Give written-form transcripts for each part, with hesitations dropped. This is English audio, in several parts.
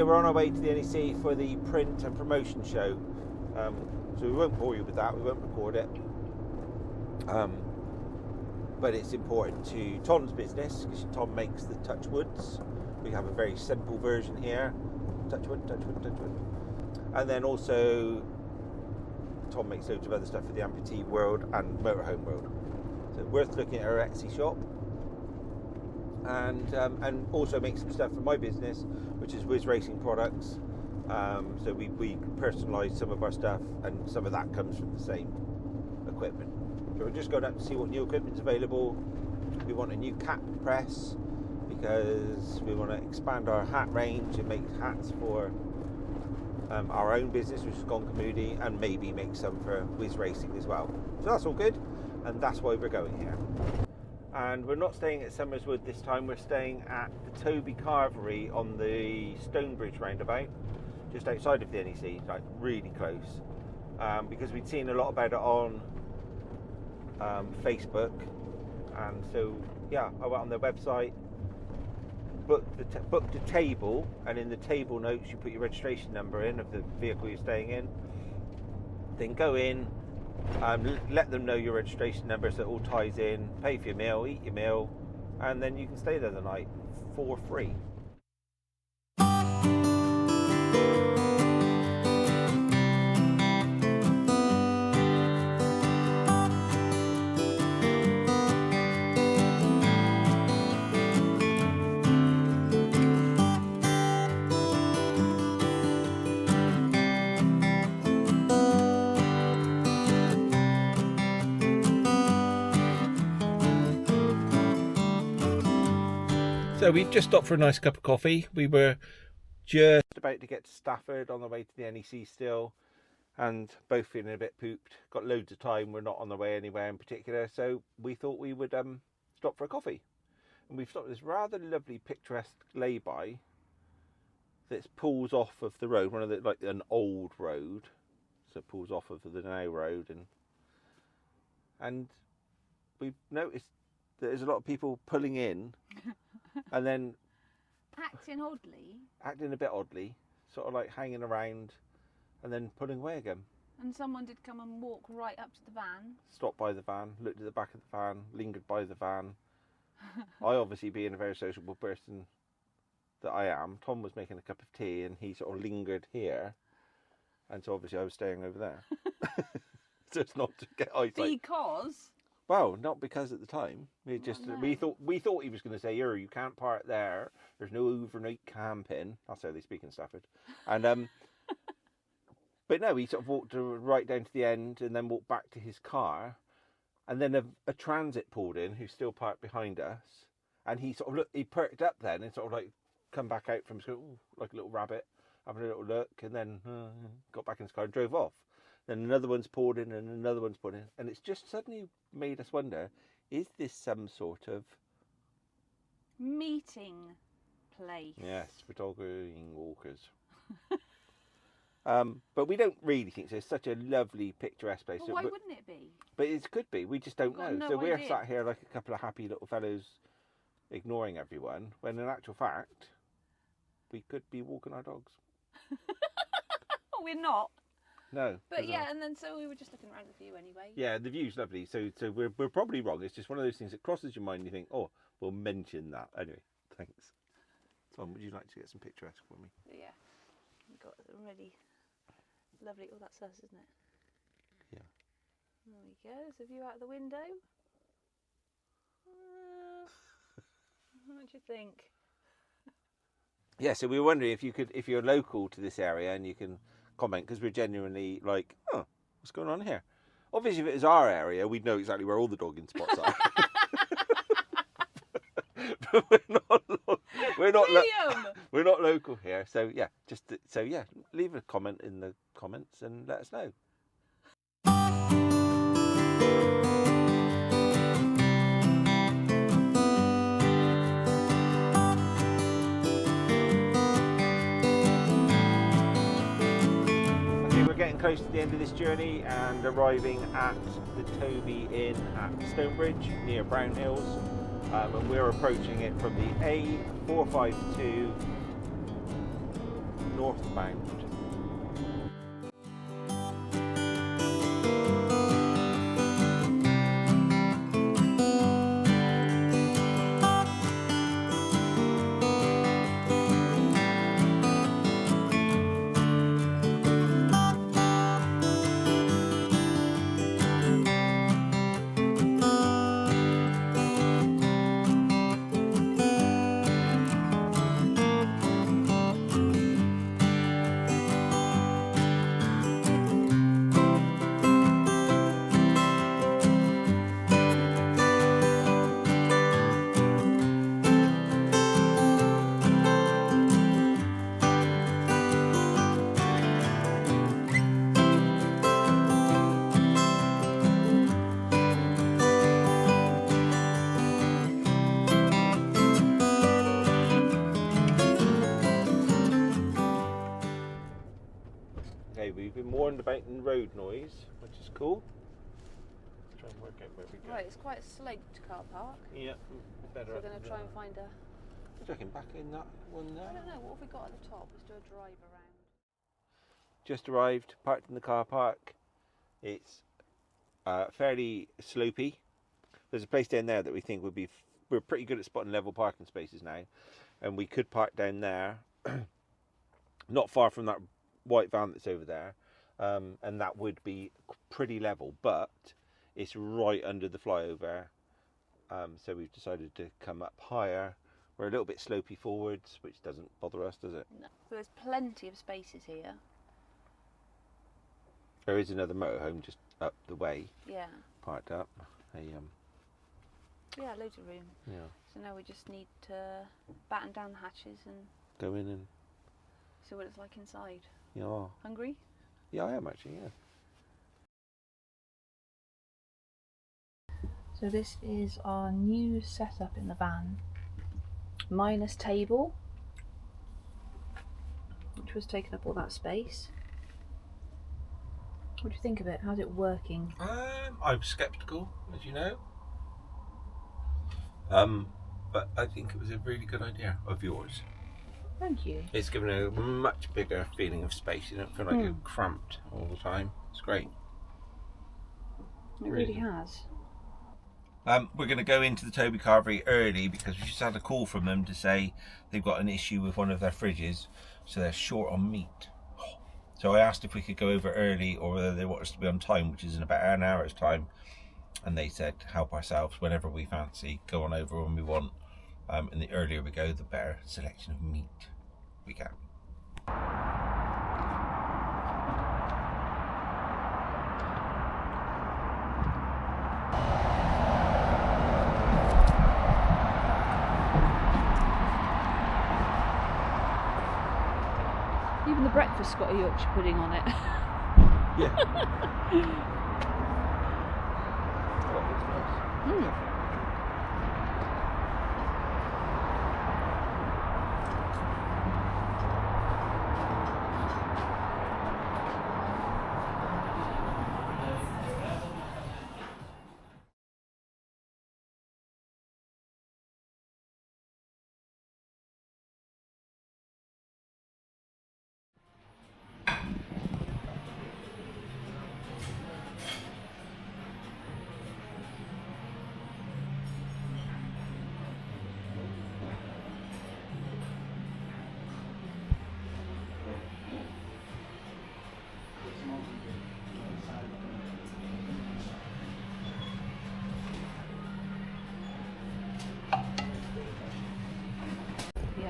here we're on our way to the NEC for the print and promotion show. So we won't bore you with that, we won't record it. But it's important to Tom's business because Tom makes the touchwoods. We have a very simple version here. Touchwood, touchwood, touchwood. And then also Tom makes loads of other stuff for the amputee world and motorhome world. So worth looking at our Etsy shop. And also make some stuff for my business, which is Whiz Racing products. So we personalise some of our stuff, and some of that comes from the same equipment. So we're just going up to see what new equipment's available. We want a new cap press because we want to expand our hat range and make hats for our own business, which is Gonka Moody, and maybe make some for Whiz Racing as well. So that's all good, and that's why we're going here. And we're not staying at Somerswood this time, we're staying at the Toby Carvery on the Stonebridge roundabout, just outside of the NEC, like really close, because we'd seen a lot about it on Facebook, and so yeah, I went on their website, booked a table, and in the table notes you put your registration number in of the vehicle you're staying in, then go in, let them know your registration number so it all ties in, pay for your meal, eat your meal, and then you can stay there the night for free. So we've just stopped for a nice cup of coffee. We were just about to get to Stafford on the way to the NEC still, and both feeling a bit pooped. Got loads of time, we're not on the way anywhere in particular, so we thought we would stop for a coffee. And we've stopped at this rather lovely picturesque lay-by that pulls off of the road, one of the, like an old road, so it pulls off of the now road, and we've noticed that there's a lot of people pulling in and then acting a bit oddly, sort of like hanging around and then pulling away again. And someone did come and walk right up to the van, Stopped by the van, looked at the back of the van, lingered by the van. I, obviously being a very sociable person that I am, Tom was making a cup of tea and he sort of lingered here, and so obviously I was staying over there. Just not to get eyesight. because Well, not because at the time. We thought he was going to say, "You can't park there. There's no overnight camping." That's how they speak in Stafford. And but no, he sort of walked right down to the end and then walked back to his car, and then a transit pulled in, who's still parked behind us, and he sort of he perked up then and sort of like come back out from school like a little rabbit, having a little look, and then got back in his car and drove off. Then another one's poured in and another one's poured in. And it's just suddenly made us wonder, is this some sort of meeting place? Yes, for dog-going walkers. But we don't really think so. It's such a lovely, picturesque place. Well, why wouldn't it be? But it could be. We just don't know. No So we're idea. sat here like a couple of happy little fellows ignoring everyone, when in actual fact, we could be walking our dogs. We're not. No. But yeah, and then so we were just looking around the view anyway. Yeah, the view's lovely. So we're probably wrong. It's just one of those things that crosses your mind and you think, oh, we'll mention that. Anyway, thanks. Tom, would you like to get some picturesque for me? Yeah. We've got a really lovely... Oh, that's us, isn't it? Yeah. There we go. There's a view out of the window. What do you think? Yeah, so we were wondering if you're local to this area and you can comment, because we're genuinely like, oh, what's going on here? Obviously, if it was our area, we'd know exactly where all the dogging spots are. But we're not local here, so yeah, leave a comment in the comments and let us know. Getting close to the end of this journey and arriving at the Toby Inn at Stonebridge near Brown Hills, and we're approaching it from the A452 northbound. We've been warned about the road noise, which is cool. Let's try and work out where we go. Right, it's quite a sloped car park. Yeah, better. So we're going to try and find a... I reckon back in that one there. I don't know, what have we got at the top? Let's do a drive around. Just arrived, parked in the car park. It's fairly slopey. There's a place down there that we think would be... We're pretty good at spotting level parking spaces now. And we could park down there. Not far from that white van that's over there, and that would be pretty level, but it's right under the flyover, so we've decided to come up higher. We're a little bit slopey forwards, which doesn't bother us, does it? No. There's plenty of spaces here. There is another motorhome just up the way, yeah, parked up. Yeah, loads of room. Yeah. So now we just need to batten down the hatches and Go in and see what it's like inside. yeah. Hungry? Yeah, I am actually. Yeah. So this is our new setup in the van. Minus table, which was taking up all that space. What do you think of it? How's it working? I'm sceptical, as you know. But I think it was a really good idea of yours. Thank you. It's given a much bigger feeling of space. You don't feel like you're cramped all the time. It's great. It really has. We're going to go into the Toby Carvery early because we just had a call from them to say they've got an issue with one of their fridges, so they're short on meat. So I asked if we could go over early or whether they want us to be on time, which is in about an hour's time. And they said, help ourselves whenever we fancy, go on over when we want. And the earlier we go, the better selection of meat we can. Even the breakfast's got a Yorkshire pudding on it. Yeah. Oh, that's nice.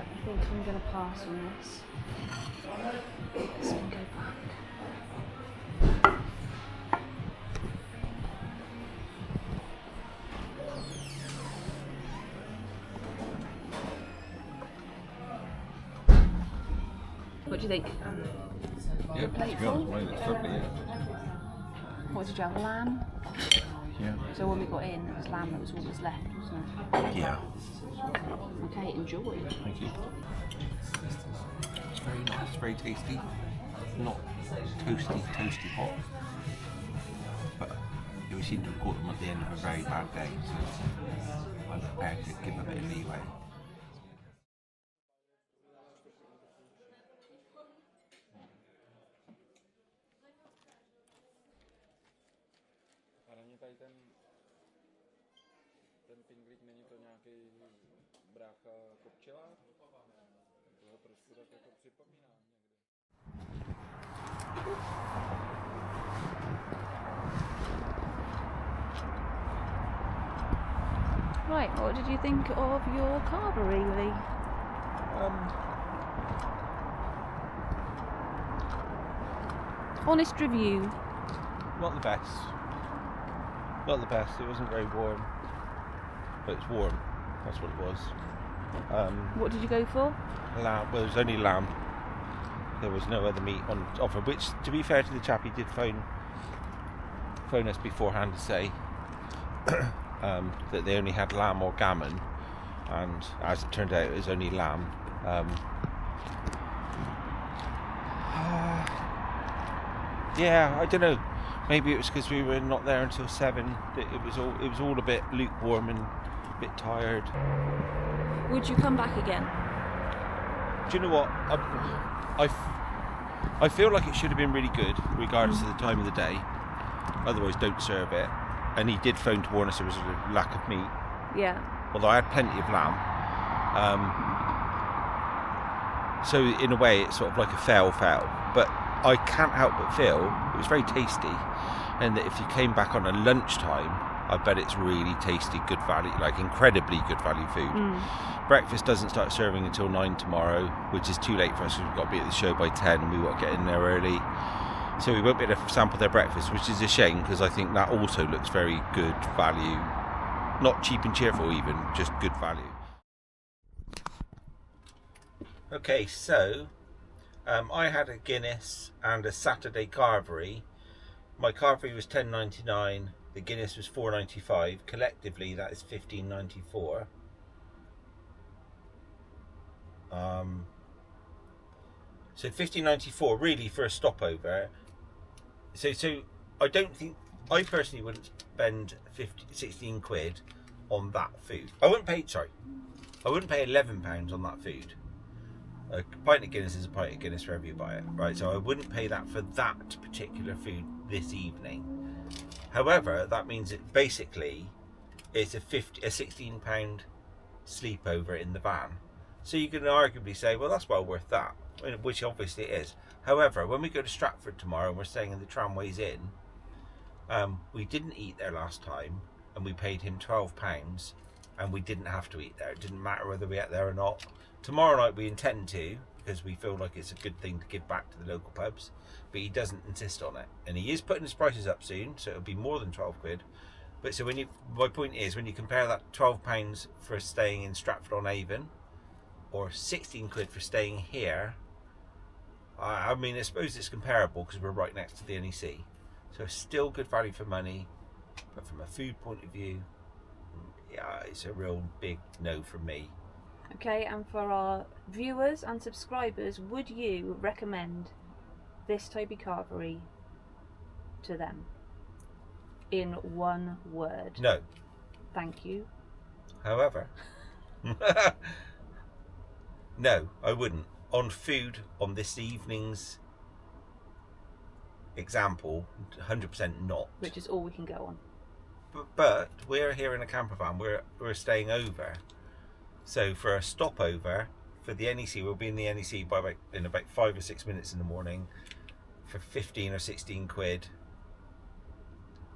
I think I'm going to pass on this. Let's go back. What do you think? Yeah, to be honest, mine looks lovely, yeah. What did you have, lamb? Yeah. So when we got in, it was lamb that was all that's left, wasn't it? Yeah. Okay, enjoy. Thank you. It's very nice, very tasty. Not toasty hot. But we seem to have caught them at the end of a very bad day, so I'm prepared to give a bit of leeway. pinglík, není to nějaký brácha kopčelář? To ho trošku tak jako připomíná někde. Right, what did you think of your carvery, Lee? Honest review. Not the best. Not the best. It wasn't very warm, but it's warm. That's what it was. What did you go for? Lamb. Well, there was only lamb. There was no other meat on offer. Which, to be fair to the chap, he did phone us beforehand to say that they only had lamb or gammon, and as it turned out, it was only lamb. Yeah, I don't know. Maybe it was because we were not there until 7. That it was all a bit lukewarm and a bit tired. Would you come back again? Do you know what? I feel like it should have been really good, regardless of the time of the day. Otherwise, don't serve it. And he did phone to warn us there was a lack of meat. Yeah. Although I had plenty of lamb. So in a way, it's sort of like a fail. But I can't help but feel it was very tasty, and that if you came back on a lunchtime, I bet it's really tasty, good value, like incredibly good value food. Breakfast doesn't start serving until 9 tomorrow, which is too late for us because we've got to be at the show by 10 and we want to get in there early. So we won't be able to sample their breakfast, which is a shame because I think that also looks very good value. Not cheap and cheerful even, just good value. Okay, so I had a Guinness and a Saturday carvery. My carvery was £10.99, the Guinness was £4.95. Collectively, that is £15.94. So £15.94 really for a stopover. So I don't think, I personally wouldn't spend 16 quid on that food. I wouldn't pay £11 on that food. A pint of Guinness is a pint of Guinness wherever you buy it, right? So I wouldn't pay that for that particular food this evening. However, that means it basically it's a £16 sleepover in the van. So you can arguably say, well, that's well worth that, which obviously it is. However, when we go to Stratford tomorrow and we're staying in the Tramways Inn, we didn't eat there last time, and we paid him £12, and we didn't have to eat there. It didn't matter whether we ate there or not. Tomorrow night we intend to, because we feel like it's a good thing to give back to the local pubs, but he doesn't insist on it, and he is putting his prices up soon, so it'll be more than 12 quid. But so my point is, when you compare that £12 for staying in Stratford-on-Avon, or 16 quid for staying here, I mean, I suppose it's comparable because we're right next to the NEC, so still good value for money. But from a food point of view, yeah, it's a real big no from me. Okay, and for our viewers and subscribers, would you recommend this Toby Carvery to them? In one word. No. Thank you. However, no, I wouldn't. On food, on this evening's example, 100% not. Which is all we can go on. But we're here in a camper van. We're staying over. So for a stopover for the NEC, we'll be in the NEC in about 5 or 6 minutes in the morning for 15 or 16 quid.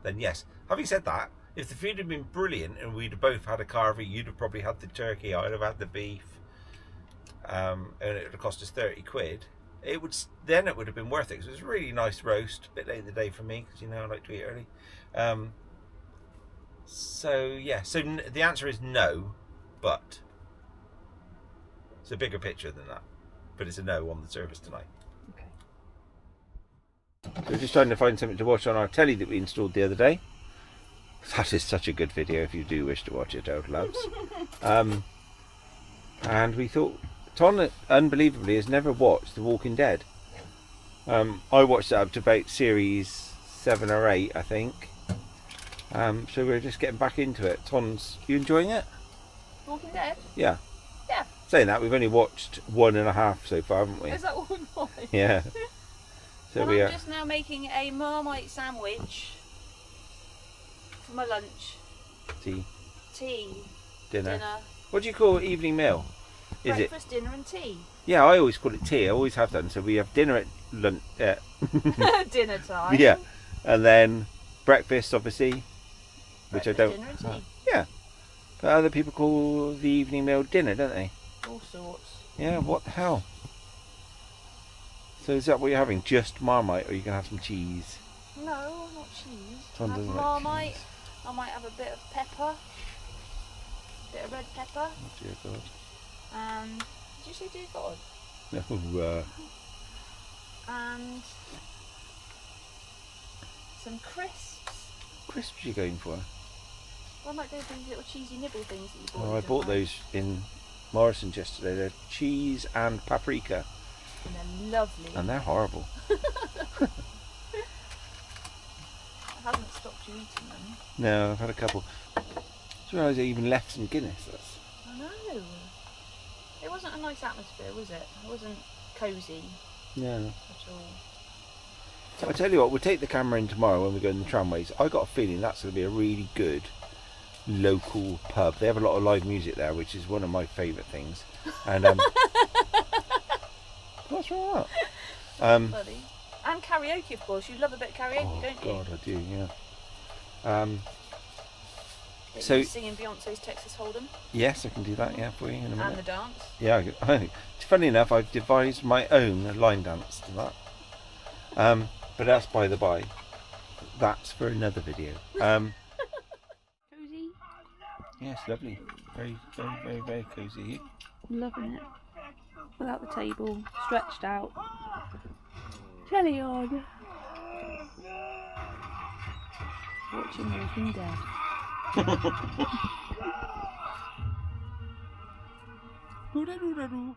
Then yes. Having said that, if the food had been brilliant and we'd have both had a carvery, you'd have probably had the turkey, I'd have had the beef, and it would have cost us 30 quid. It would have been worth it, because it was a really nice roast, a bit late in the day for me, because I like to eat early. So yeah, so the answer is no, but it's a bigger picture than that. But it's a no on the service tonight. Okay. So we're just trying to find something to watch on our telly that we installed the other day. That is such a good video if you do wish to watch it, old loves. And we thought, Ton unbelievably has never watched The Walking Dead. I watched it up to about series 7 or 8, I think. So we're just getting back into it. Ton's, you enjoying it? Walking Dead? Yeah. Yeah. Saying that, we've only watched 1.5 so far, haven't we? Is that all we've watched? Yeah. So well, I'm just now making a Marmite sandwich for my lunch. See. tea, Dinner. What do you call evening meal? Is breakfast, dinner and tea. it? Yeah, I always call it tea. I always have done. So we have dinner at lunch. Dinner time. Yeah, and then breakfast, obviously, which I Breakfast, don't. dinner and tea. Yeah, but other people call the evening meal dinner, don't they? All sorts. Yeah. What the hell? So is that what you're having? Just Marmite, or are you gonna have some cheese? No, not cheese. Tom Have doesn't like Marmite. cheese. I might have a bit of pepper. Bit of red pepper. Oh dear God. And did you say dear God? No. And some crisps. Crisps you going for? Well, I might go for these little cheesy nibble things that you bought. Oh, I bought those in Morrison's yesterday. They're cheese and paprika, And they're lovely. and they're horrible. I haven't stopped you eating them. No, I've had a couple. I just realised I even left some Guinness. That's... I know. It wasn't a nice atmosphere, was it? It wasn't cosy No. at all. I tell you what, we'll take the camera in tomorrow when we go in the tramways. I got a feeling that's going to be a really good local pub. They have a lot of live music there, which is one of my favourite things. And what's wrong with that? Buddy. And karaoke, of course. You love a bit of karaoke, Oh don't you? God, I do. Yeah. That So- you singing Beyonce's Texas Hold'em Yes, I can do that. Yeah, for you in a and minute. the dance. Yeah, it's funny enough, I've devised my own line dance to that. But that's by the by. That's for another video. Cozy. Yes, lovely. Very, very, very, very cosy. Loving it. Without the table, stretched out. Telly on. Watching Walking Dead. Doo-da-doo-da-doo.